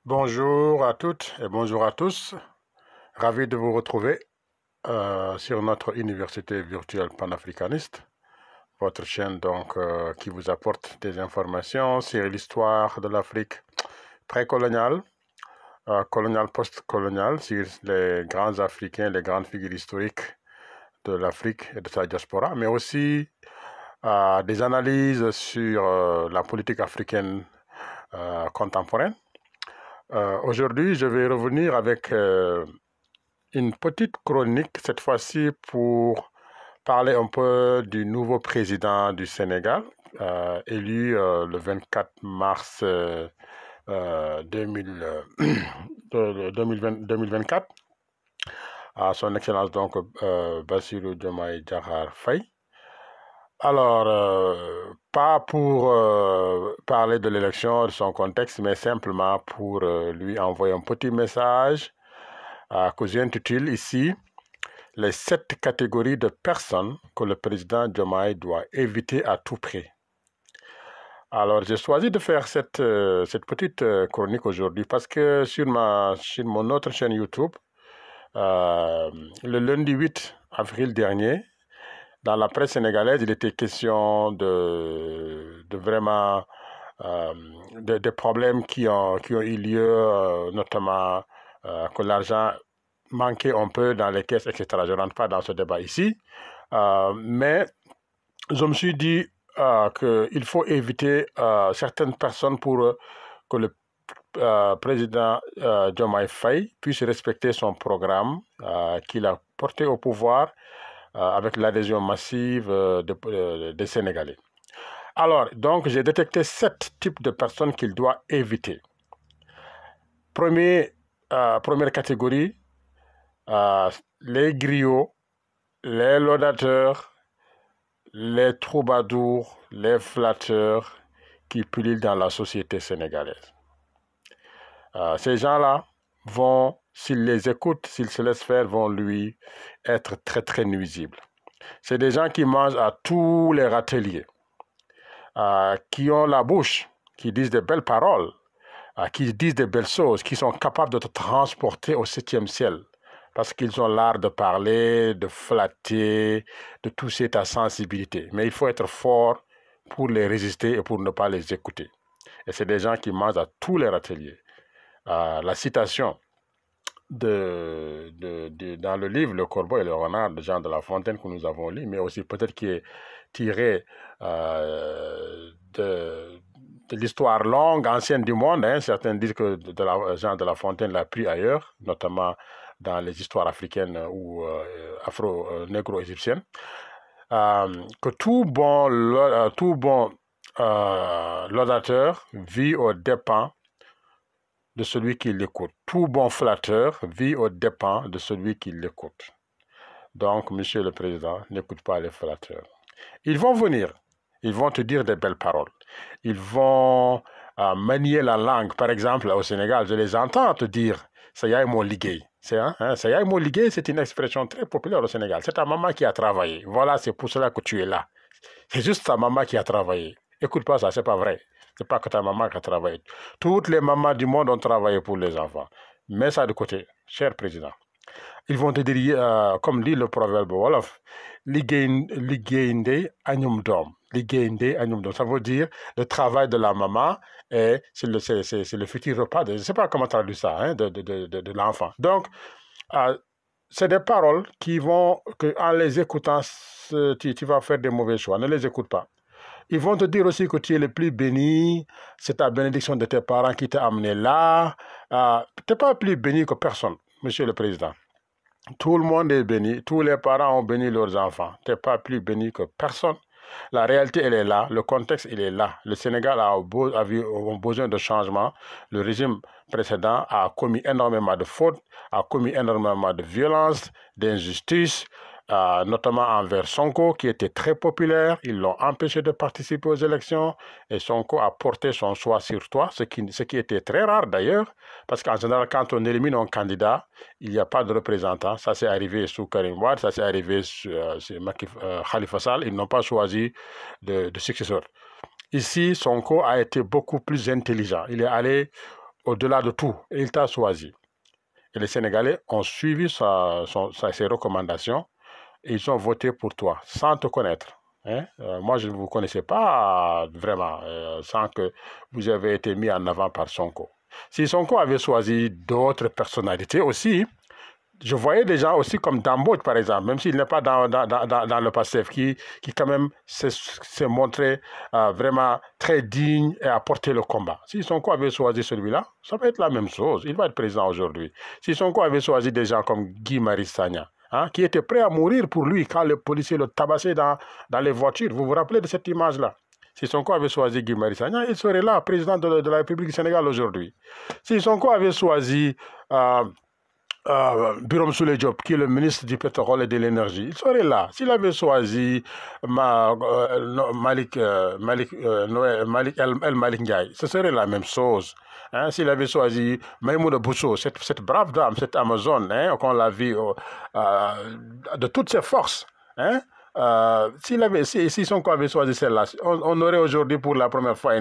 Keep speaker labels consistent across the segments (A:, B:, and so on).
A: Bonjour à toutes et bonjour à tous. Ravi de vous retrouver sur notre université virtuelle panafricaniste, votre chaîne qui vous apporte des informations sur l'histoire de l'Afrique précoloniale, coloniale, post-coloniale, sur les grands Africains, les grandes figures historiques de l'Afrique et de sa diaspora, mais aussi des analyses sur la politique africaine contemporaine. Aujourd'hui, je vais revenir avec une petite chronique, cette fois-ci pour parler un peu du nouveau président du Sénégal, élu le 24 mars 2024, à son excellence Bassirou Diomaye Diakhar Faye. Alors, pas pour parler de l'élection, de son contexte, mais simplement pour lui envoyer un petit message que j'intitule ici « Les 7 catégories de personnes que le président Diomaye doit éviter à tout prix ». Alors, j'ai choisi de faire cette petite chronique aujourd'hui parce que sur mon autre chaîne YouTube, le lundi 8 avril dernier, dans la presse sénégalaise, il était question de vraiment des problèmes qui ont eu lieu, notamment que l'argent manquait un peu dans les caisses, etc. Je ne rentre pas dans ce débat ici, mais je me suis dit qu'il faut éviter certaines personnes pour que le président Diomaye Faye puisse respecter son programme qu'il a porté au pouvoir avec l'adhésion massive des Sénégalais. Alors, donc, j'ai détecté 7 types de personnes qu'il doit éviter. Première catégorie, les griots, les laudateurs, les troubadours, les flatteurs qui pullulent dans la société sénégalaise. Ces gens-là vont, s'il les écoute, s'il se laisse faire, vont lui être très très nuisibles. C'est des gens qui mangent à tous les râteliers, qui ont la bouche, qui disent de belles paroles, qui disent de belles choses, qui sont capables de te transporter au 7e ciel, parce qu'ils ont l'art de parler, de flatter, de toucher ta sensibilité. Mais il faut être fort pour les résister et pour ne pas les écouter. Et c'est des gens qui mangent à tous les râteliers. La citation dans le livre Le Corbeau et le Renard de Jean de La Fontaine que nous avons lu, mais aussi peut-être qui est tiré de l'histoire longue, ancienne du monde. Certains disent que Jean de La Fontaine l'a pris ailleurs, notamment dans les histoires africaines ou afro-négro-égyptiennes. Que tout bon laudateur vit aux dépens de celui qui l'écoute. Tout bon flatteur vit aux dépens de celui qui l'écoute. Donc, Monsieur le Président, n'écoute pas les flatteurs. Ils vont venir, ils vont te dire des belles paroles. Ils vont manier la langue. Par exemple, au Sénégal, je les entends te dire « ça y est, mon ligué ». Ça y est, mon ligué, c'est une expression très populaire au Sénégal. C'est ta maman qui a travaillé. Voilà, c'est pour cela que tu es là. C'est juste ta maman qui a travaillé. Écoute pas ça, c'est pas vrai. C'est pas que ta maman qui a travaillé. Toutes les mamans du monde ont travaillé pour les enfants. Mets ça de côté, cher président. Ils vont te dire, comme dit le proverbe Wolof, Ligéinde Agnum Dom. Ligéinde Agnum Dom. Ça veut dire le travail de la maman et c'est le futur repas. Je ne sais pas comment traduire ça, de l'enfant. Donc, c'est des paroles qui vont, en les écoutant, tu vas faire des mauvais choix. Ne les écoute pas. Ils vont te dire aussi que tu es le plus béni, c'est ta bénédiction de tes parents qui t'a amené là. Tu n'es pas plus béni que personne, Monsieur le Président. Tout le monde est béni, tous les parents ont béni leurs enfants. Tu n'es pas plus béni que personne. La réalité, elle est là, le contexte, il est là. Le Sénégal a besoin de changement. Le régime précédent a commis énormément de fautes, a commis énormément de violences, d'injustices, notamment envers Sonko, qui était très populaire. Ils l'ont empêché de participer aux élections et Sonko a porté son choix sur toi, ce qui était très rare d'ailleurs, parce qu'en général, quand on élimine un candidat, il n'y a pas de représentant. Ça s'est arrivé sous Karim Wade, ça s'est arrivé sur Khalifa Sall. Ils n'ont pas choisi de successeur. Ici, Sonko a été beaucoup plus intelligent. Il est allé au-delà de tout et il t'a choisi. Et les Sénégalais ont suivi ses recommandations et ils ont voté pour toi sans te connaître. Hein? Moi, je ne vous connaissais pas vraiment, sans que vous avez été mis en avant par Sonko. Si Sonko avait choisi d'autres personnalités aussi, je voyais des gens aussi comme Dambodj, par exemple, même s'il n'est pas dans le PASTEF, qui quand même s'est montré vraiment très digne et a porté le combat. Si Sonko avait choisi celui-là, ça va être la même chose. Il va être président aujourd'hui. Si Sonko avait choisi des gens comme Guy Marius Sagna, hein, qui étaient prêts à mourir pour lui quand les policiers le tabassaient dans les voitures, vous vous rappelez de cette image-là? Si Sonko avait choisi Guy Marius Sagna, il serait là, président de la République du Sénégal aujourd'hui. Si Sonko avait choisi Birame Souleye Diop, qui est le ministre du pétrole et de l'énergie, il serait là. S'il avait choisi Malik El Malik Ndiaye, ce serait la même chose. Hein? S'il avait choisi Maïmouna Bousso, cette brave dame, cette Amazone, hein, qu'on l'a vu de toutes ses forces, hein? Si Sonko avait choisi celle-là, on aurait aujourd'hui pour la première fois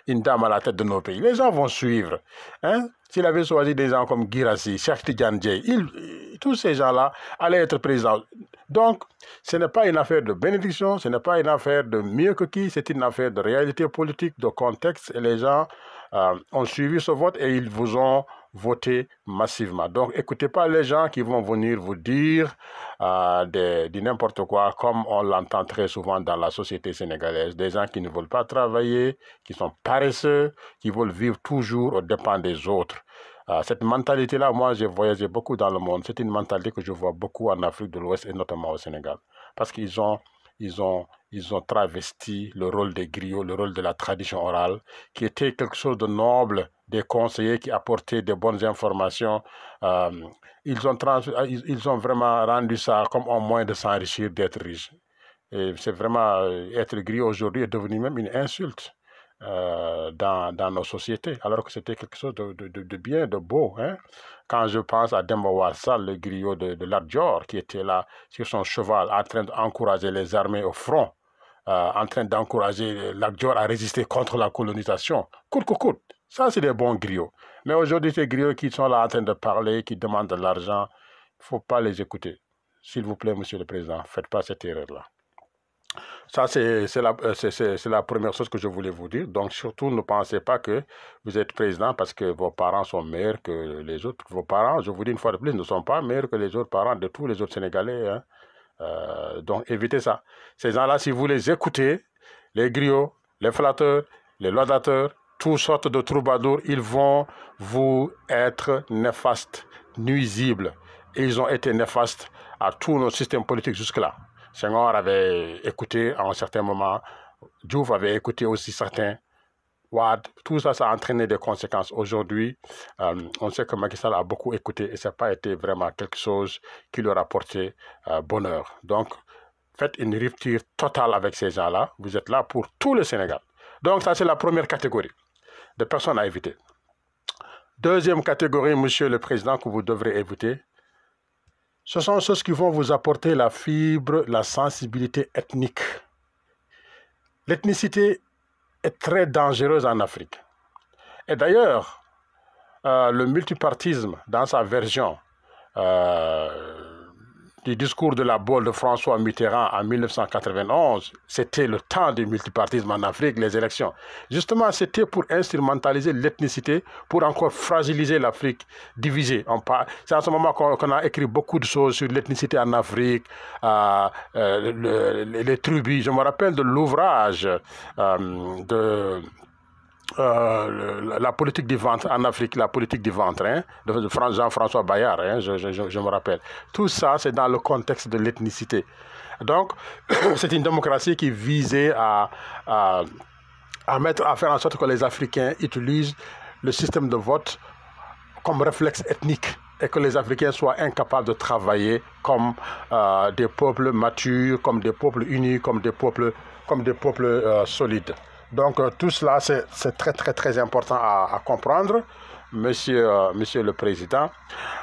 A: une dame à la tête de nos pays. Les gens vont suivre. Hein? S'il avait choisi des gens comme Guirassy, Cheikh Tidiane Dièye, tous ces gens-là allaient être présidents. Donc, ce n'est pas une affaire de bénédiction, ce n'est pas une affaire de mieux que qui, c'est une affaire de réalité politique, de contexte, et les gens ont suivi ce vote et ils vous ont voté massivement. Donc, écoutez pas les gens qui vont venir vous dire du n'importe quoi, comme on l'entend très souvent dans la société sénégalaise. Des gens qui ne veulent pas travailler, qui sont paresseux, qui veulent vivre toujours aux dépens des autres. Cette mentalité-là, moi, j'ai voyagé beaucoup dans le monde. C'est une mentalité que je vois beaucoup en Afrique de l'Ouest et notamment au Sénégal. Parce qu'ils ont travesti le rôle des griots, le rôle de la tradition orale, qui était quelque chose de noble, des conseillers qui apportaient des bonnes informations. Ils ont vraiment rendu ça comme un moyen de s'enrichir, d'être riche. Et c'est vraiment, être griot aujourd'hui est devenu même une insulte dans nos sociétés, alors que c'était quelque chose de bien, de beau. Hein? Quand je pense à Demba War Sall, le griot de Lat Dior, qui était là sur son cheval en train d'encourager les armées au front, en train d'encourager Lat Dior à résister contre la colonisation. Coûte que coûte. Ça, c'est des bons griots. Mais aujourd'hui, ces griots qui sont là en train de parler, qui demandent de l'argent, il ne faut pas les écouter. S'il vous plaît, Monsieur le Président, ne faites pas cette erreur-là. Ça, c'est la première chose que je voulais vous dire. Donc, surtout, ne pensez pas que vous êtes président parce que vos parents sont meilleurs que les autres. Vos parents, je vous dis une fois de plus, ne sont pas meilleurs que les autres parents de tous les autres Sénégalais. Hein. Donc, évitez ça. Ces gens-là, si vous les écoutez, les griots, les flatteurs, les laudateurs, toutes sortes de troubadours, ils vont vous être néfastes, nuisibles. Et ils ont été néfastes à tous nos systèmes politiques jusque-là. Senghor avait écouté à un certain moment, Diouf avait écouté aussi certains, Wade, tout ça, ça a entraîné des conséquences. Aujourd'hui, on sait que Macky Sall a beaucoup écouté et ça n'a pas été vraiment quelque chose qui leur a porté bonheur. Donc, faites une rupture totale avec ces gens-là. Vous êtes là pour tout le Sénégal. Donc, ça, c'est la première catégorie de personnes à éviter. Deuxième catégorie, Monsieur le Président, que vous devrez éviter, ce sont ceux qui vont vous apporter la fibre, la sensibilité ethnique. L'ethnicité est très dangereuse en Afrique. Et d'ailleurs, le multipartisme, dans sa version du discours de la Baule de François Mitterrand en 1991, c'était le temps du multipartisme en Afrique, les élections. Justement, c'était pour instrumentaliser l'ethnicité, pour encore fragiliser l'Afrique divisée. C'est à ce moment qu'on a écrit beaucoup de choses sur l'ethnicité en Afrique, les tribus. Je me rappelle de l'ouvrage la politique du ventre en Afrique, la politique du ventre, hein, de Jean-François Bayard, hein, je me rappelle. Tout ça, c'est dans le contexte de l'ethnicité. Donc, c'est une démocratie qui visait à faire en sorte que les Africains utilisent le système de vote comme réflexe ethnique. et que les Africains soient incapables de travailler comme des peuples matures, comme des peuples unis, comme des peuples solides. Donc tout cela, c'est très très très important à comprendre, monsieur le Président.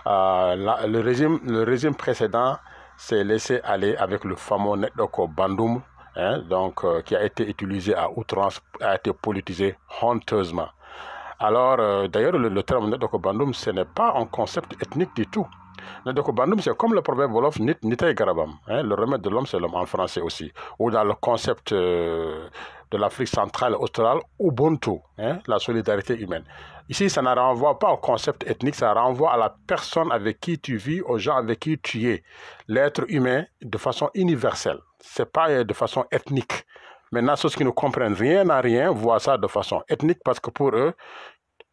A: Le régime précédent s'est laissé aller avec le fameux Netdoko Bandung, hein, donc, qui a été utilisé à outrance, a été politisé honteusement. Alors, d'ailleurs, le terme Netdoko Bandung, ce n'est pas un concept ethnique du tout. Netdoko Bandung, c'est comme le proverbe Wolof, Nitay Garabam. Hein, le remède de l'homme, c'est l'homme en français aussi. Ou dans le concept de l'Afrique centrale et australe, Ubuntu, hein, la solidarité humaine. Ici, ça ne renvoie pas au concept ethnique, ça renvoie à la personne avec qui tu vis, aux gens avec qui tu es. L'être humain de façon universelle, ce n'est pas de façon ethnique. Maintenant, ceux qui ne comprennent rien à rien voient ça de façon ethnique parce que pour eux,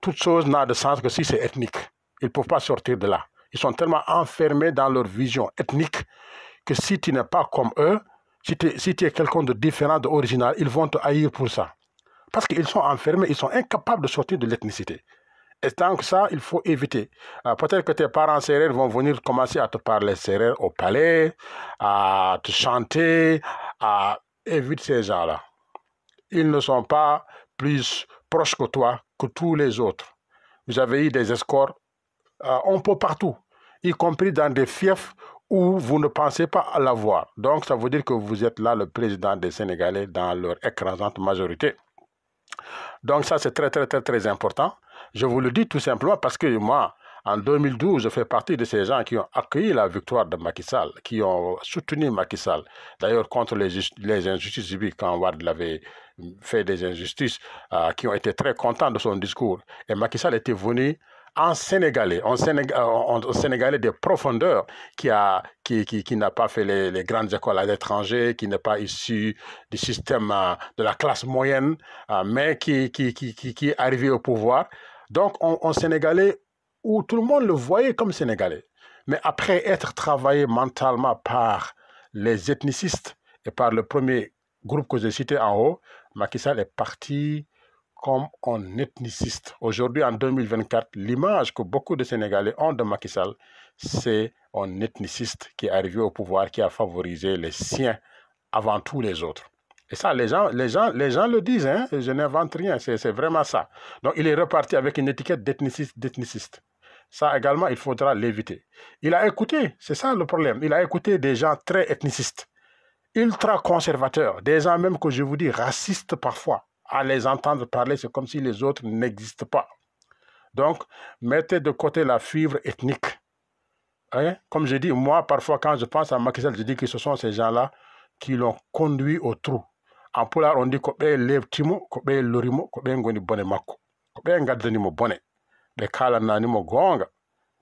A: toute chose n'a de sens que si c'est ethnique. Ils ne peuvent pas sortir de là. Ils sont tellement enfermés dans leur vision ethnique que si tu n'es pas comme eux, si tu es quelqu'un de différent, d'original, ils vont te haïr pour ça. Parce qu'ils sont enfermés, ils sont incapables de sortir de l'ethnicité. Et tant que ça, il faut éviter. Peut-être que tes parents sérères vont venir commencer à te parler sérère au palais, à te chanter, évite ces gens-là. Ils ne sont pas plus proches que toi, que tous les autres. Vous avez eu des escorts un peu partout, y compris dans des fiefs où vous ne pensez pas à l'avoir. Donc, ça veut dire que vous êtes là le président des Sénégalais dans leur écrasante majorité. Donc, ça, c'est très, très, très, très important. Je vous le dis tout simplement parce que moi, en 2012, je fais partie de ces gens qui ont accueilli la victoire de Macky Sall, qui ont soutenu Macky Sall. D'ailleurs, contre les injustices subies quand Wade l'avait fait des injustices, qui ont été très contents de son discours. Et Macky Sall était venu en Sénégalais, en Sénégalais de profondeur, qui n'a pas fait les grandes écoles à l'étranger, qui n'est pas issu du système de la classe moyenne, mais qui est arrivé au pouvoir. Donc, un Sénégalais où tout le monde le voyait comme Sénégalais. Mais après être travaillé mentalement par les ethnicistes et par le premier groupe que j'ai cité en haut, Macky Sall est parti comme un ethniciste. Aujourd'hui, en 2024, l'image que beaucoup de Sénégalais ont de Macky Sall, c'est un ethniciste qui est arrivé au pouvoir, qui a favorisé les siens avant tous les autres. Et ça, les gens le disent, hein? Je n'invente rien, c'est vraiment ça. Donc, il est reparti avec une étiquette d'ethniciste. Ça également, il faudra l'éviter. Il a écouté, c'est ça le problème, il a écouté des gens très ethnicistes, ultra conservateurs, des gens même que je vous dis racistes parfois. À les entendre parler, c'est comme si les autres n'existent pas. Donc, mettez de côté la fibre ethnique. Hein? Comme je dis, moi, parfois, quand je pense à Macky Sall, je dis que ce sont ces gens-là qui l'ont conduit au trou. En pulaar, on dit que ɓe lebtimo, ko ɓe lorimo, ko ɓe ngoni bone makko, ko ɓe gaddanimo bone, ɓe kalananimo gonga,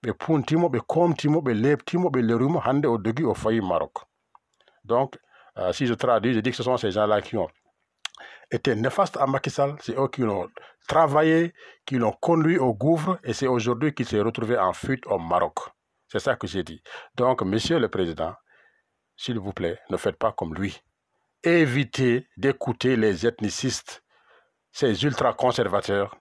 A: ɓe puntimo, ɓe komtimo, ɓe lebtimo, ɓe lorimo, hande o dogi o fayi Maroc. Donc, si je traduis, je dis que ce sont ces gens-là qui ont été néfastes à Macky Sall, c'est eux qui l'ont travaillé, qui l'ont conduit au gouffre, et c'est aujourd'hui qu'il s'est retrouvé en fuite au Maroc. C'est ça que j'ai dit. Donc, Monsieur le Président, s'il vous plaît, ne faites pas comme lui. Évitez d'écouter les ethnicistes, ces ultra-conservateurs.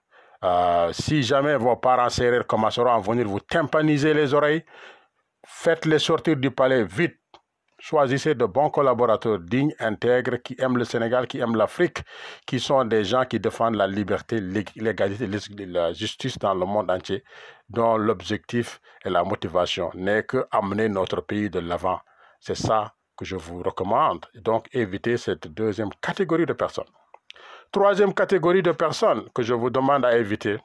A: Si jamais vos parents sérères commenceront à venir vous tympaniser les oreilles, faites-les sortir du palais vite. Choisissez de bons collaborateurs dignes, intègres, qui aiment le Sénégal, qui aiment l'Afrique, qui sont des gens qui défendent la liberté, l'égalité, la justice dans le monde entier, dont l'objectif et la motivation n'est que amener notre pays de l'avant. C'est ça que je vous recommande. Donc, évitez cette deuxième catégorie de personnes. Troisième catégorie de personnes que je vous demande à éviter,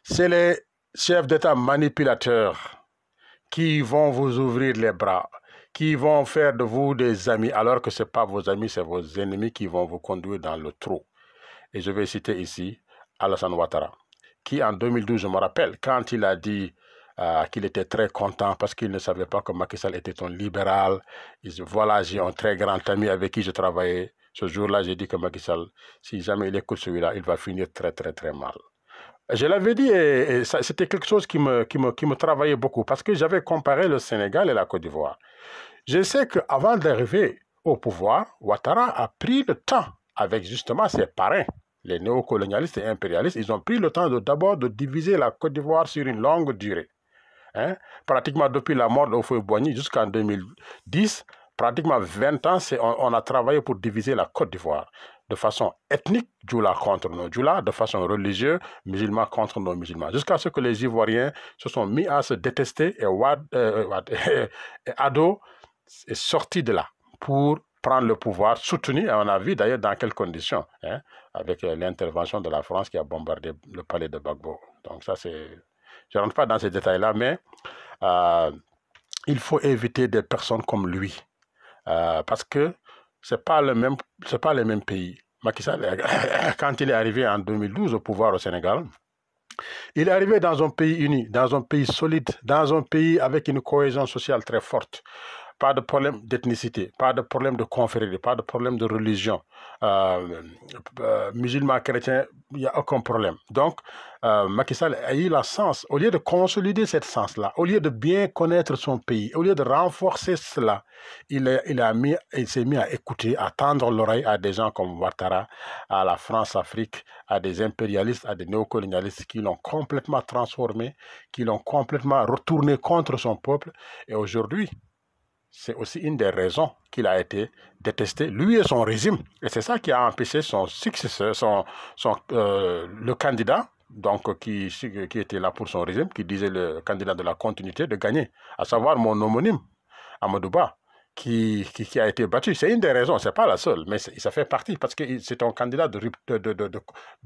A: c'est les chefs d'État manipulateurs qui vont vous ouvrir les bras, qui vont faire de vous des amis, alors que ce n'est pas vos amis, c'est vos ennemis qui vont vous conduire dans le trou. Et je vais citer ici Alassane Ouattara, qui en 2012, je me rappelle, quand il a dit qu'il était très content parce qu'il ne savait pas que Macky Sall était un libéral. Voilà, j'ai un très grand ami avec qui je travaillais. Ce jour-là, j'ai dit que Macky Sall, si jamais il écoute celui-là, il va finir très, très, très mal. Je l'avais dit et c'était quelque chose qui me travaillait beaucoup parce que j'avais comparé le Sénégal et la Côte d'Ivoire. Je sais qu'avant d'arriver au pouvoir, Ouattara a pris le temps avec justement ses parrains, les néocolonialistes et impérialistes. Ils ont pris le temps d'abord de diviser la Côte d'Ivoire sur une longue durée. Hein? Pratiquement depuis la mort d'Houphouët-Boigny jusqu'en 2010, pratiquement 20 ans, on a travaillé pour diviser la Côte d'Ivoire de façon ethnique, Djoula contre nos Djoula, de façon religieuse, musulmans contre nos musulmans, jusqu'à ce que les Ivoiriens se sont mis à se détester et et Ado est sorti de là pour prendre le pouvoir, soutenu, et on a vu d'ailleurs dans quelles conditions, hein, avec l'intervention de la France qui a bombardé le palais de Gbagbo. Donc ça c'est... Je ne rentre pas dans ces détails-là, mais il faut éviter des personnes comme lui. Parce que ce n'est pas les mêmes pays. Macky Sall, quand il est arrivé en 2012 au pouvoir au Sénégal, il est arrivé dans un pays uni, dans un pays solide, dans un pays avec une cohésion sociale très forte. Pas de problème d'ethnicité, pas de problème de confrérie, pas de problème de religion. Musulmans, chrétiens, il n'y a aucun problème. Donc, Macky Sall a eu la sens, au lieu de consolider cette sens-là, au lieu de bien connaître son pays, au lieu de renforcer cela, il s'est mis à écouter, à tendre l'oreille à des gens comme Ouattara, à la France-Afrique, à des impérialistes, à des néocolonialistes qui l'ont complètement transformé, qui l'ont complètement retourné contre son peuple. Et aujourd'hui, c'est aussi une des raisons qu'il a été détesté, lui et son régime. Et c'est ça qui a empêché son successeur, le candidat, donc qui était là pour son régime, qui disait le candidat de la continuité, de gagner, à savoir mon homonyme, Amadou Ba, qui a été battu. C'est une des raisons, c'est pas la seule, mais ça fait partie, parce que c'est un candidat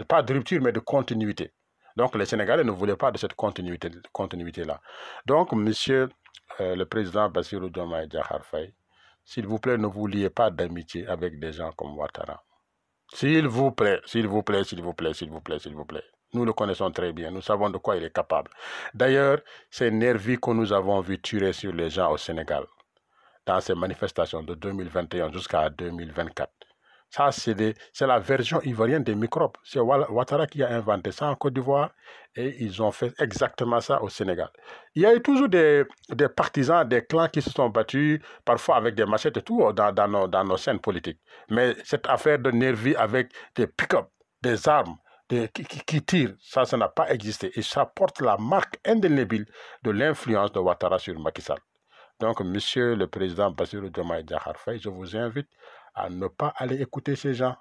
A: pas de rupture, mais de continuité. Donc les Sénégalais ne voulaient pas de cette continuité-là. Donc, monsieur le président Bassirou Diomaye Diakhar Faye, s'il vous plaît, ne vous liez pas d'amitié avec des gens comme Ouattara. S'il vous plaît, s'il vous plaît, s'il vous plaît, s'il vous plaît, s'il vous plaît. Nous le connaissons très bien, nous savons de quoi il est capable. D'ailleurs, ces nervis que nous avons vu tirer sur les gens au Sénégal, dans ces manifestations de 2021 jusqu'à 2024, ça, c'est la version ivoirienne des microbes. C'est Ouattara qui a inventé ça en Côte d'Ivoire et ils ont fait exactement ça au Sénégal. Il y a eu toujours des partisans, des clans qui se sont battus, parfois avec des machettes et tout, dans nos scènes politiques. Mais cette affaire de nervis avec des pick-up, des armes, qui tirent, ça n'a pas existé. Et ça porte la marque indélébile de l'influence de Ouattara sur Macky Sall. Donc, monsieur le président Bassirou Diomaye Diakhar Faye, je vous invite à ne pas aller écouter ces gens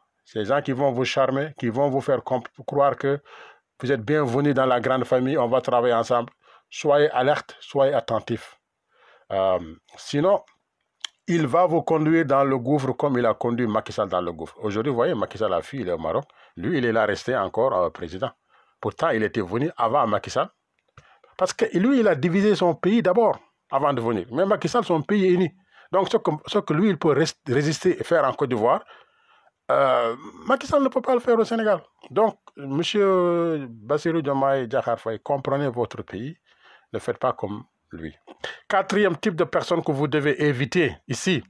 A: qui vont vous charmer, qui vont vous faire croire que vous êtes bienvenus dans la grande famille, on va travailler ensemble. Soyez alerte, soyez attentifs. Sinon, il va vous conduire dans le gouffre comme il a conduit Macky Sall dans le gouffre. Aujourd'hui, vous voyez, Macky Sall a fui, il est au Maroc. Lui, il est là resté encore président. Pourtant, il était venu avant Macky Sall. Parce que lui, il a divisé son pays d'abord, avant de venir. Mais Macky Sall, son pays est uni. Donc, ce que lui, il peut résister et faire en Côte d'Ivoire, Macky Sall ne peut pas le faire au Sénégal. Donc, monsieur Bassirou Diomaye Diakhar Faye, comprenez votre pays, ne faites pas comme lui. Quatrième type de personne que vous devez éviter ici,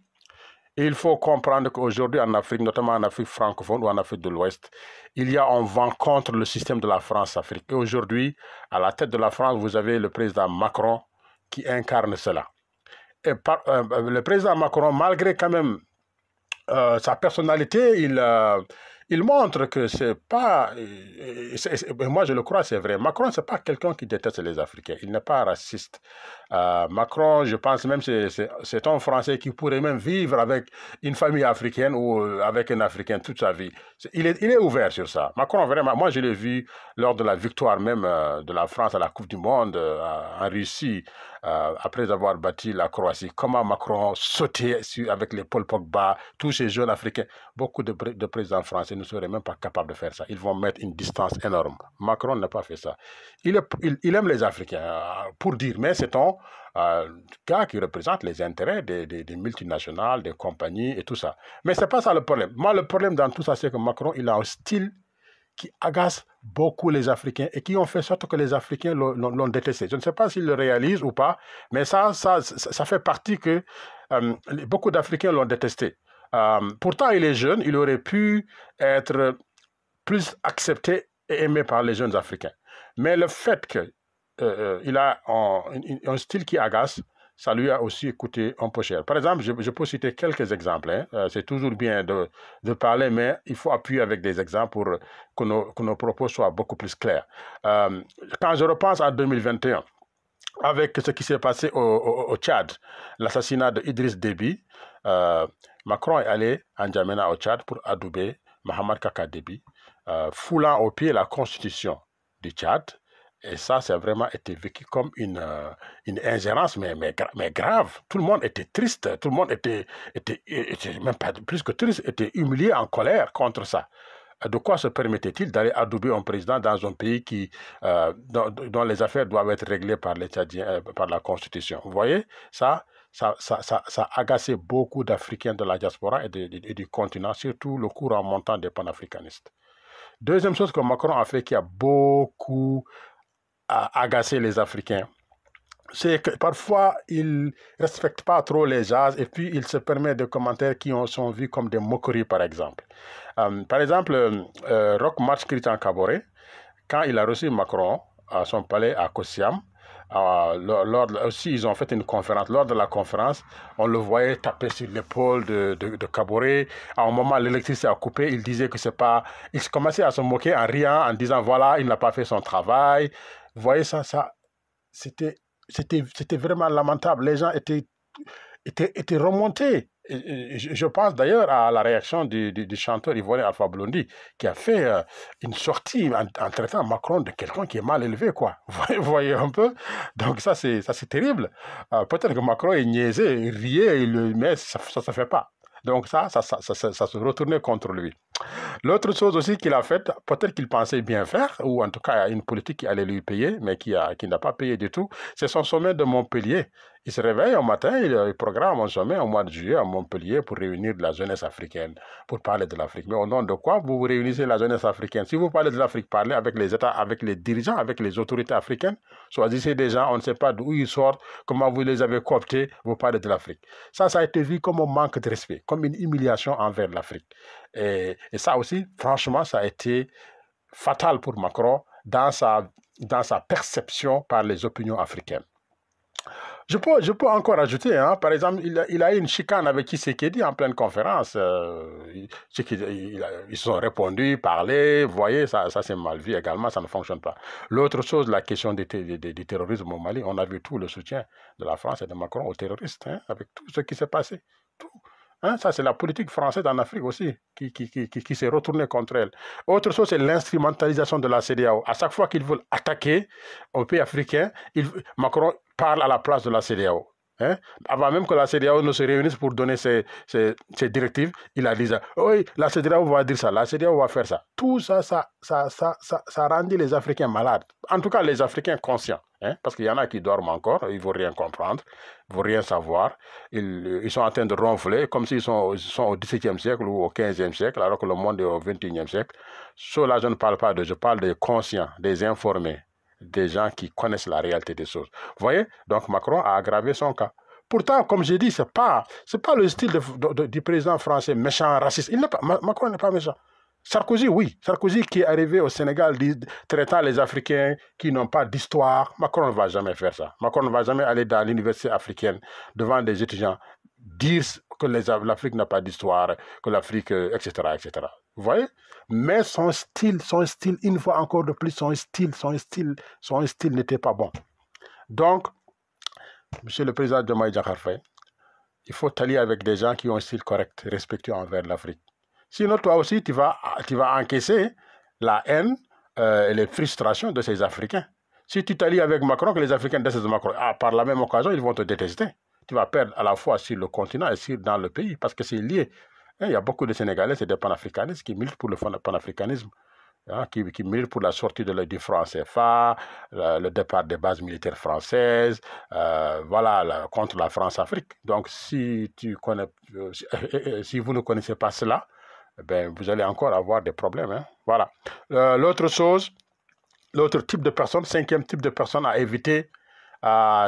A: il faut comprendre qu'aujourd'hui en Afrique, notamment en Afrique francophone ou en Afrique de l'Ouest, il y a un vent contre le système de la France-Afrique. Et aujourd'hui, à la tête de la France, vous avez le président Macron qui incarne cela. Et le président Macron, malgré quand même sa personnalité, il montre que c'est pas... moi, je le crois, c'est vrai. Macron, c'est pas quelqu'un qui déteste les Africains. Il n'est pas raciste. Macron, je pense même c'est un Français qui pourrait même vivre avec une famille africaine ou avec un Africain toute sa vie. Il est ouvert sur ça. Macron, vraiment, moi, je l'ai vu lors de la victoire même de la France à la Coupe du Monde en Russie, après avoir battu la Croatie. Comment Macron sautait avec les Paul Pogba, tous ces jeunes Africains. Beaucoup de présidents français ne seraient même pas capables de faire ça. Ils vont mettre une distance énorme. Macron n'a pas fait ça. Il aime les Africains, pour dire, mais c'est un gars qui représente les intérêts des multinationales, des compagnies et tout ça. Mais ce n'est pas ça le problème. Moi, le problème dans tout ça, c'est que Macron, il a un style qui agace beaucoup les Africains et qui ont fait sorte que les Africains l'ont détesté. Je ne sais pas s'ils le réalisent ou pas, mais ça fait partie que beaucoup d'Africains l'ont détesté. Pourtant, il est jeune, il aurait pu être plus accepté et aimé par les jeunes Africains. Mais le fait qu'il a un style qui agace, ça lui a aussi coûté un peu cher. Par exemple, je peux citer quelques exemples. Hein. C'est toujours bien de parler, mais il faut appuyer avec des exemples pour que nos propos soient beaucoup plus clairs. Quand je repense à 2021, avec ce qui s'est passé au Tchad, l'assassinat d'Idriss Déby, Macron est allé en N'Djamena au Tchad pour adouber Mohamed Kaka Déby, foulant au pied la constitution du Tchad. Et ça, ça a vraiment été vécu comme une ingérence, mais grave. Tout le monde était triste, tout le monde était même pas plus que triste, était humilié, en colère contre ça. De quoi se permettait-il d'aller adouber un président dans un pays dont les affaires doivent être réglées par les Tchadiens, par la Constitution? Vous voyez, ça a agacé beaucoup d'Africains de la diaspora et du continent, surtout le courant montant des panafricanistes. Deuxième chose que Macron a fait qui a beaucoup agacé les Africains, c'est que parfois, il ne respecte pas trop les gens et puis il se permet des commentaires qui sont vus comme des moqueries, par exemple. Par exemple, Roch Marc Christian Kaboré, quand il a reçu Macron à son palais à Kosiam, aussi ils ont fait une conférence. Lors de la conférence, on le voyait taper sur l'épaule de Kaboré. À un moment, l'électricité a coupé. Il disait que c'est pas... Il commençait à se moquer en riant, en disant voilà, il n'a pas fait son travail. Vous voyez ça c'était vraiment lamentable. Les gens étaient remontés. Je pense d'ailleurs à la réaction du chanteur ivoirien Alpha Blondy, qui a fait une sortie en traitant Macron de quelqu'un qui est mal élevé, quoi. Vous voyez un peu? Donc ça, c'est terrible. Peut-être que Macron est niaisé, il riait, mais ça ne se fait pas. Donc ça se retournait contre lui. L'autre chose aussi qu'il a faite, peut-être qu'il pensait bien faire, ou en tout cas une politique qui allait lui payer, mais qui n'a pas payé du tout, c'est son sommet de Montpellier. Il se réveille un matin, il programme un sommet au mois de juillet à Montpellier pour réunir la jeunesse africaine, pour parler de l'Afrique. Mais au nom de quoi vous réunissez la jeunesse africaine? Si vous parlez de l'Afrique, parlez avec les États, avec les dirigeants, avec les autorités africaines. Choisissez des gens, on ne sait pas d'où ils sortent, comment vous les avez cooptés, vous parlez de l'Afrique. Ça a été vu comme un manque de respect, comme une humiliation envers l'Afrique. Et ça aussi, franchement, ça a été fatal pour Macron dans sa perception par les opinions africaines. Je peux encore ajouter, hein, par exemple, il a eu une chicane avec Tshisekedi en pleine conférence. Ils se sont répondus, parlé, vous voyez, ça c'est mal vu également, ça ne fonctionne pas. L'autre chose, la question du terrorisme au Mali, on a vu tout le soutien de la France et de Macron aux terroristes, hein, avec tout ce qui s'est passé. Tout. Hein, ça, c'est la politique française en Afrique aussi qui s'est retournée contre elle. Autre chose, c'est l'instrumentalisation de la CEDEAO. À chaque fois qu'ils veulent attaquer un pays africain, Macron parle à la place de la CEDEAO. Hein? Avant même que la CEDEAO ne se réunisse pour donner ses directives, il a dit ça. Oui, la CEDEAO va dire ça, la CEDEAO va faire ça. Tout ça rendit les Africains malades. En tout cas, les Africains conscients. Hein? Parce qu'il y en a qui dorment encore, ils ne vont rien comprendre, ils ne vont rien savoir. Ils sont en train de ronfler comme s'ils sont au XVIIe siècle ou au XVe siècle, alors que le monde est au XXIe siècle. Ceux-là, je ne parle pas d'eux, je parle des conscients, des informés, des gens qui connaissent la réalité des choses. Vous voyez? Donc Macron a aggravé son cas. Pourtant, comme j'ai dit, ce n'est pas le style du président français méchant, raciste. Macron n'est pas méchant. Sarkozy, oui. Sarkozy qui est arrivé au Sénégal traitant les Africains qui n'ont pas d'histoire. Macron ne va jamais faire ça. Macron ne va jamais aller dans l'université africaine devant des étudiants dire que l'Afrique n'a pas d'histoire, que l'Afrique, etc., etc. Vous voyez? Mais son style, une fois encore de plus, son style n'était pas bon. Donc, Monsieur le Président Diomaye Diakhar Faye, il faut t'allier avec des gens qui ont un style correct, respectueux envers l'Afrique. Sinon, toi aussi, tu vas encaisser la haine et les frustrations de ces Africains. Si tu t'allies avec Macron, que les Africains détestent Macron, par la même occasion, ils vont te détester. Tu vas perdre à la fois sur le continent et dans le pays, parce que c'est lié. Il y a beaucoup de Sénégalais, c'est des panafricanistes qui militent pour le panafricanisme, hein, qui militent pour la sortie du franc CFA, le départ des bases militaires françaises, voilà, contre la France-Afrique. Donc, si vous ne connaissez pas cela, ben, vous allez encore avoir des problèmes. Hein. Voilà. L'autre type de personne, cinquième type de personne à éviter,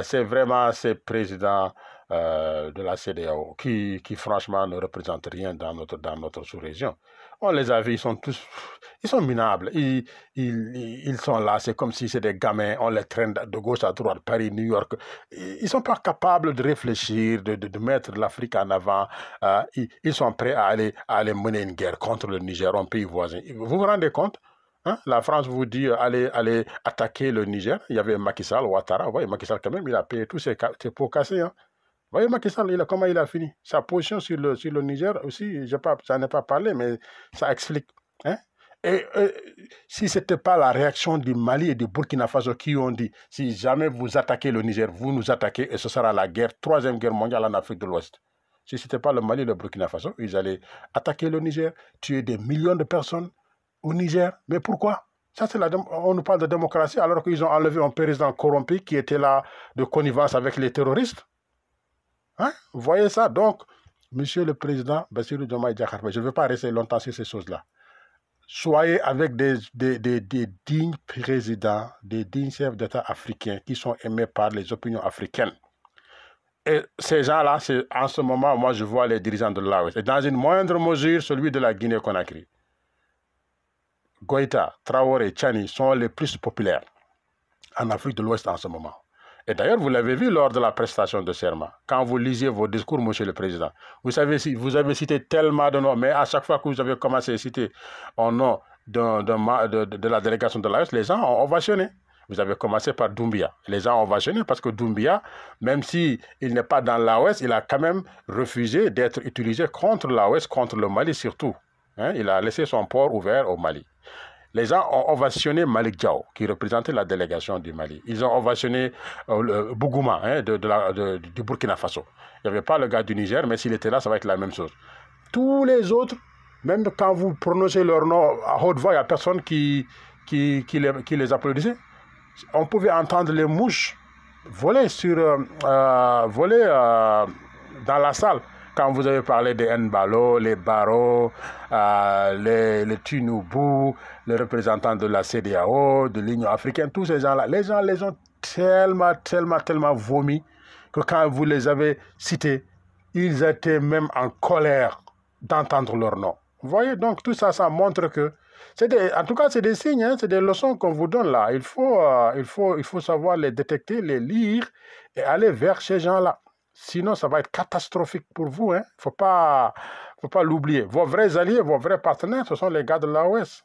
A: c'est vraiment ces présidents de la CEDEAO qui franchement ne représentent rien dans notre sous-région. On les a vus, ils sont minables, ils sont là, c'est comme si c'était des gamins, on les traîne de gauche à droite, Paris, New York. Ils ne sont pas capables de réfléchir, de mettre l'Afrique en avant. Ils sont prêts à aller mener une guerre contre le Niger, un pays voisin. Vous vous rendez compte? Hein? La France vous dit allez attaquer le Niger. Il y avait Macky Sall, Ouattara. Vous voyez, Macky Sall, quand même, il a payé tous ses pots cassés. Hein? Vous voyez, Macky Sall, comment il a fini? Sa position sur le Niger aussi, ça n'ai pas parlé, mais ça explique. Hein? Et si ce n'était pas la réaction du Mali et du Burkina Faso qui ont dit, si jamais vous attaquez le Niger, vous nous attaquez et ce sera la guerre, troisième guerre mondiale en Afrique de l'Ouest. Si ce n'était pas le Mali et le Burkina Faso, ils allaient attaquer le Niger, tuer des millions de personnes au Niger. Mais pourquoi? Ça, on nous parle de démocratie alors qu'ils ont enlevé un président corrompu qui était là de connivence avec les terroristes. Hein? Vous voyez ça? Donc, Monsieur le Président Bassirou Diomaye Diakhar Faye, je ne veux pas rester longtemps sur ces choses-là. Soyez avec des dignes présidents, des dignes chefs d'État africains qui sont aimés par les opinions africaines. Et ces gens-là, en ce moment, moi, je vois les dirigeants de l'AOS. Et dans une moindre mesure, celui de la Guinée-Conakry. Goïta, Traoré, Tchani sont les plus populaires en Afrique de l'Ouest en ce moment. Et d'ailleurs, vous l'avez vu lors de la prestation de serment. Quand vous lisiez vos discours, Monsieur le Président, vous avez cité tellement de noms, mais à chaque fois que vous avez commencé à citer un nom de la délégation de l'AOS, les gens ont ovationné. Vous avez commencé par Doumbia. Les gens ont ovationné parce que Doumbia, même s'il n'est pas dans l'AOS, il a quand même refusé d'être utilisé contre l'AOS, contre le Mali surtout. Hein? Il a laissé son port ouvert au Mali. Les gens ont ovationné Malik Diaw, qui représentait la délégation du Mali. Ils ont ovationné Bougouma, hein, du Burkina Faso. Il n'y avait pas le gars du Niger, mais s'il était là, ça va être la même chose. Tous les autres, même quand vous prononcez leur nom à haute voix, il n'y a personne qui les applaudissait. On pouvait entendre les mouches voler dans la salle. Quand vous avez parlé des Nbalo, les Baro, les Tinubu, les représentants de la CEDEAO, de l'Union africaine, tous ces gens-là, les gens les ont tellement vomi que quand vous les avez cités, ils étaient même en colère d'entendre leur nom. Vous voyez, donc tout ça, ça montre que, en tout cas, c'est des signes, hein, c'est des leçons qu'on vous donne là. Il faut savoir les détecter, les lire et aller vers ces gens-là. Sinon, ça va être catastrophique pour vous. Il ne faut pas l'oublier. Vos vrais alliés, vos vrais partenaires, ce sont les gars de l'AOS.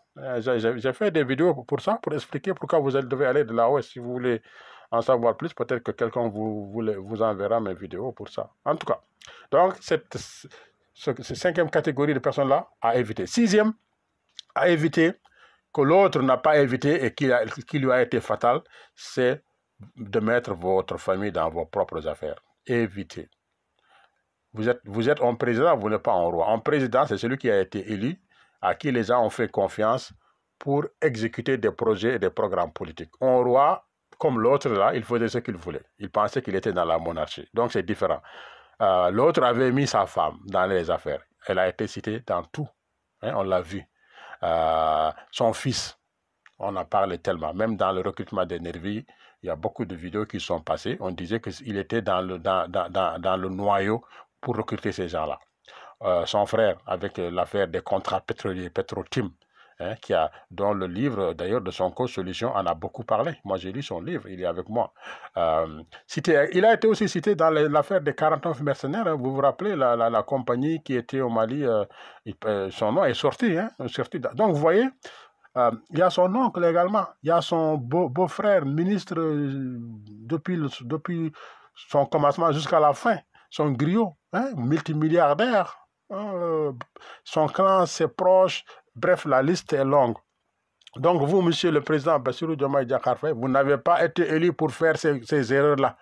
A: J'ai fait des vidéos pour ça, pour expliquer pourquoi vous devez aller de l'AOS. Si vous voulez en savoir plus, peut-être que quelqu'un vous enverra mes vidéos pour ça. En tout cas, donc, cette cinquième catégorie de personnes-là à éviter. Sixième, à éviter, que l'autre n'a pas évité et qui lui a été fatal, c'est de mettre votre famille dans vos propres affaires. Évitez. Vous êtes un président, vous n'êtes pas un roi. Un président, c'est celui qui a été élu, à qui les gens ont fait confiance pour exécuter des projets et des programmes politiques. Un roi, comme l'autre là, il faisait ce qu'il voulait. Il pensait qu'il était dans la monarchie. Donc c'est différent. L'autre avait mis sa femme dans les affaires. Elle a été citée dans tout. Hein, on l'a vu. Son fils, on en parlait tellement. Même dans le recrutement des nervis, il y a beaucoup de vidéos qui sont passées. On disait qu'il était dans le noyau pour recruter ces gens-là. Son frère, avec l'affaire des contrats pétroliers, Petrotim, hein, dont le livre, d'ailleurs, de son cause Solution en a beaucoup parlé. Moi, j'ai lu son livre, il est avec moi. Il a été aussi cité dans l'affaire des 49 mercenaires. Hein. Vous vous rappelez, la compagnie qui était au Mali, son nom est sorti. Hein, donc, vous voyez, il y a son oncle également, il y a son beau-frère, ministre depuis son commencement jusqu'à la fin, son griot, hein, multimilliardaire, son clan, ses proches, bref, la liste est longue. Donc vous, Monsieur le Président Bassirou Diomaye Diakhar Faye, vous n'avez pas été élu pour faire ces erreurs-là.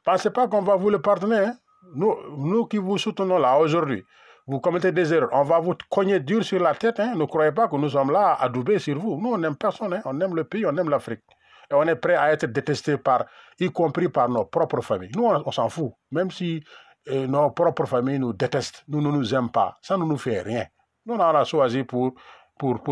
A: Pensez pas qu'on va vous le pardonner. Hein? Nous qui vous soutenons là aujourd'hui, vous commettez des erreurs, on va vous cogner dur sur la tête. Hein? Ne croyez pas que nous sommes là à adouber sur vous. Nous, on n'aime personne. Hein? On aime le pays, on aime l'Afrique. Et on est prêt à être détesté y compris par nos propres familles. Nous, on s'en fout. Même si nos propres familles nous détestent, nous ne nous aiment pas. Ça ne nous fait rien. Nous, on a choisi pour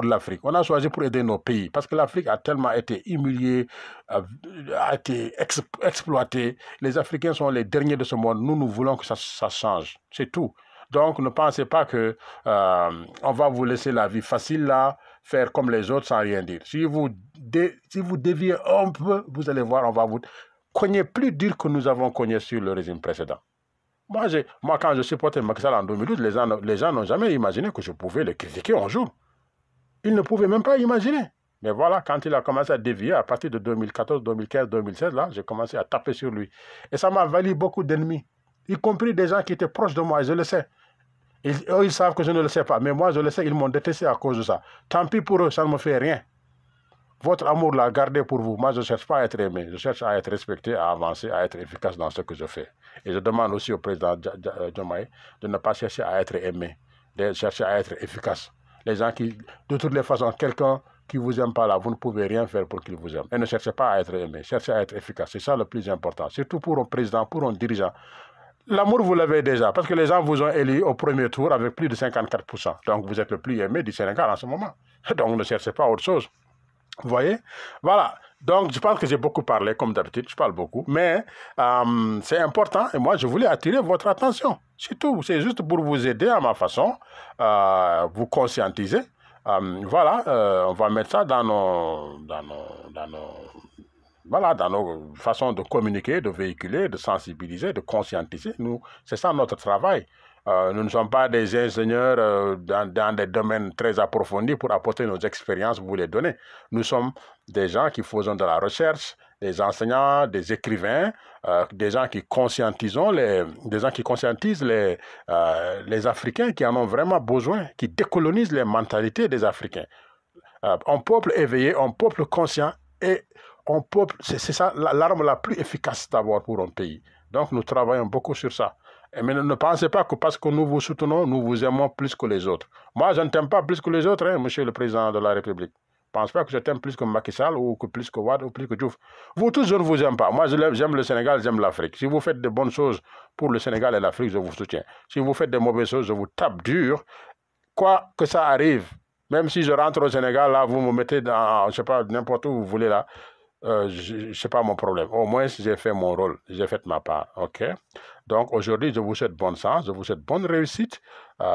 A: l'Afrique. On a choisi pour aider nos pays. Parce que l'Afrique a tellement été humiliée, a été exploitée. Les Africains sont les derniers de ce monde. Nous voulons que ça change. C'est tout. Donc, ne pensez pas que on va vous laisser la vie facile là, faire comme les autres sans rien dire. Si vous déviez un peu, vous allez voir, on va vous cogner plus dur que nous avons cogné sur le régime précédent. Moi, quand je supportais Macky Sall en 2012, les gens n'ont jamais imaginé que je pouvais le critiquer un jour. Ils ne pouvaient même pas imaginer. Mais voilà, quand il a commencé à dévier, à partir de 2014, 2015, 2016, là, j'ai commencé à taper sur lui. Et ça m'a valu beaucoup d'ennemis, y compris des gens qui étaient proches de moi, et je le sais. Eux, ils savent que je ne le sais pas, mais moi, je le sais, ils m'ont détesté à cause de ça. Tant pis pour eux, ça ne me fait rien. Votre amour, là, gardez pour vous. Moi, je ne cherche pas à être aimé. Je cherche à être respecté, à avancer, à être efficace dans ce que je fais. Et je demande aussi au président Diomaye de ne pas chercher à être aimé, de chercher à être efficace. Les gens qui, de toutes les façons, quelqu'un qui ne vous aime pas là, vous ne pouvez rien faire pour qu'il vous aime. Et ne cherchez pas à être aimé, cherchez à être efficace. C'est ça le plus important. Surtout pour un président, pour un dirigeant. L'amour, vous l'avez déjà, parce que les gens vous ont élu au premier tour avec plus de 54%. Donc, vous êtes le plus aimé du Sénégal en ce moment. Donc, ne cherchez pas autre chose. Vous voyez? Voilà. Donc, je pense que j'ai beaucoup parlé, comme d'habitude, je parle beaucoup. Mais c'est important et moi, je voulais attirer votre attention. C'est tout. C'est juste pour vous aider à ma façon, vous conscientiser. Voilà, on va mettre ça dans nos façons de communiquer, de véhiculer, de sensibiliser, de conscientiser. Nous, c'est ça notre travail. Nous ne sommes pas des ingénieurs dans des domaines très approfondis pour apporter nos expériences, vous les donner. Nous sommes des gens qui faisons de la recherche, des enseignants, des écrivains, des gens qui conscientisent les Africains qui en ont vraiment besoin, qui décolonisent les mentalités des Africains. Un peuple éveillé, un peuple conscient et un peuple, c'est ça l'arme la plus efficace d'avoir pour un pays. Donc nous travaillons beaucoup sur ça. Mais ne pensez pas que parce que nous vous soutenons, nous vous aimons plus que les autres. Moi, je ne t'aime pas plus que les autres, hein, monsieur le président de la République. Ne pense pas que je t'aime plus que Macky Sall ou que plus que Wade ou plus que Diouf. Vous tous, je ne vous aime pas. Moi, j'aime le Sénégal, j'aime l'Afrique. Si vous faites de bonnes choses pour le Sénégal et l'Afrique, je vous soutiens. Si vous faites de mauvaises choses, je vous tape dur. Quoi que ça arrive, même si je rentre au Sénégal, là, vous me mettez dans, je sais pas, n'importe où vous voulez, là, c'est pas mon problème. Au moins, j'ai fait mon rôle, j'ai fait ma part, ok? Donc, aujourd'hui, je vous souhaite bonne chance, je vous souhaite bonne réussite.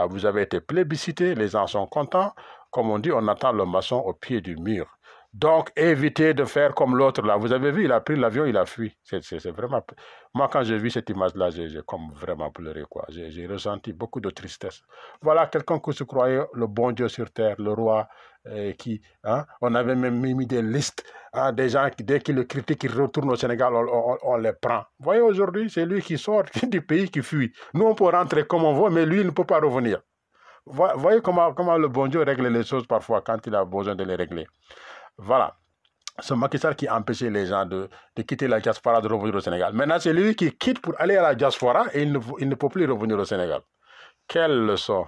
A: Vous avez été plébiscité, les gens sont contents. Comme on dit, on attend le maçon au pied du mur. Donc, évitez de faire comme l'autre là. Vous avez vu, il a pris l'avion, il a fui. C'est vraiment... Moi, quand j'ai vu cette image-là, j'ai comme vraiment pleuré, quoi. J'ai ressenti beaucoup de tristesse. Voilà quelqu'un qui se croyait le bon Dieu sur terre, le roi, qui... Hein, on avait même mis des listes, hein, des gens qui, dès qu'ils le critiquent, ils retournent au Sénégal, on les prend. Vous voyez, aujourd'hui, c'est lui qui sort du pays, qui fuit. Nous, on peut rentrer comme on veut, mais lui, il ne peut pas revenir. Voyez comment le bon Dieu règle les choses parfois quand il a besoin de les régler. Voilà. C'est Macky Sall qui a empêché les gens de quitter la diaspora, de revenir au Sénégal. Maintenant, c'est lui qui quitte pour aller à la diaspora et il ne peut plus revenir au Sénégal. Quelle leçon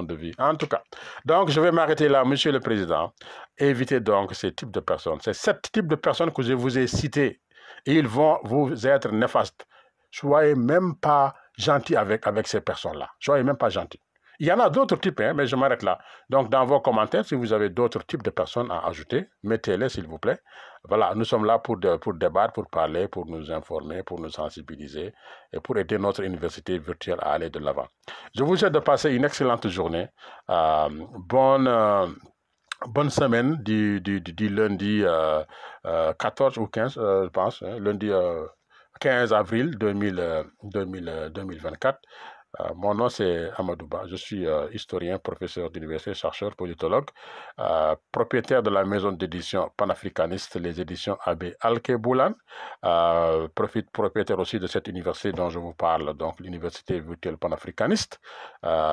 A: de vie. En tout cas, donc je vais m'arrêter là, monsieur le président. Évitez donc ces types de personnes. C'est 7 types de personnes que je vous ai cités. Et ils vont vous être néfastes. Soyez même pas gentils avec ces personnes-là. Soyez même pas gentils. Il y en a d'autres types, hein, mais je m'arrête là. Donc, dans vos commentaires, si vous avez d'autres types de personnes à ajouter, mettez-les, s'il vous plaît. Voilà, nous sommes là pour débattre, pour parler, pour nous informer, pour nous sensibiliser et pour aider notre université virtuelle à aller de l'avant. Je vous souhaite de passer une excellente journée. Bonne semaine du lundi 14 ou 15, je pense, hein, lundi 15 avril 2024. Mon nom c'est Amadouba, je suis historien, professeur d'université, chercheur, politologue, propriétaire de la maison d'édition panafricaniste, les éditions Abbé Alkeboulan, propriétaire aussi de cette université dont je vous parle, donc l'université virtuelle panafricaniste.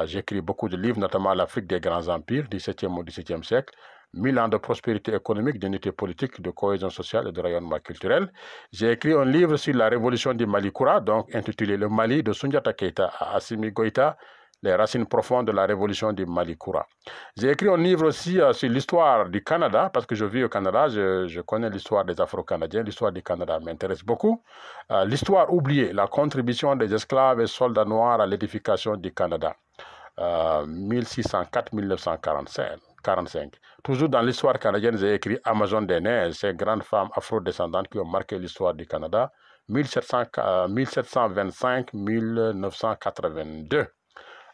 A: J'écris beaucoup de livres, notamment l'Afrique des grands empires, 17e au 17e siècle, 1000 ans de prospérité économique, d'unité politique, de cohésion sociale et de rayonnement culturel. J'ai écrit un livre sur la révolution du Mali Koura, donc intitulé Le Mali de Soundiata Keita à Assimi Goïta, les racines profondes de la révolution du Mali Koura. J'ai écrit un livre aussi sur l'histoire du Canada, parce que je vis au Canada, je connais l'histoire des Afro-Canadiens, l'histoire du Canada m'intéresse beaucoup. L'histoire oubliée, la contribution des esclaves et soldats noirs à l'édification du Canada, 1604-1945. Toujours dans l'histoire canadienne, j'ai écrit Amazon des Neiges, ces grandes femmes afro-descendantes qui ont marqué l'histoire du Canada, 1725-1982.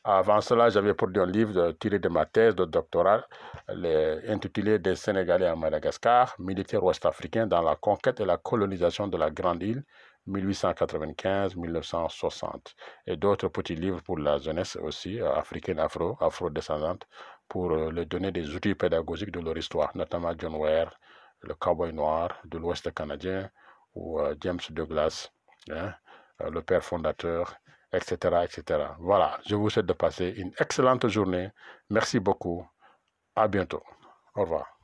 A: Avant cela, j'avais produit un livre tiré de ma thèse de doctorat intitulé Des Sénégalais à Madagascar, militaires ouest-africains dans la conquête et la colonisation de la Grande Île, 1895-1960. Et d'autres petits livres pour la jeunesse aussi, africaine, afro-descendante, pour leur donner des outils pédagogiques de leur histoire, notamment John Ware, le cowboy noir de l'Ouest canadien, ou James Douglas, hein, le père fondateur, etc., etc. Voilà, je vous souhaite de passer une excellente journée. Merci beaucoup. À bientôt. Au revoir.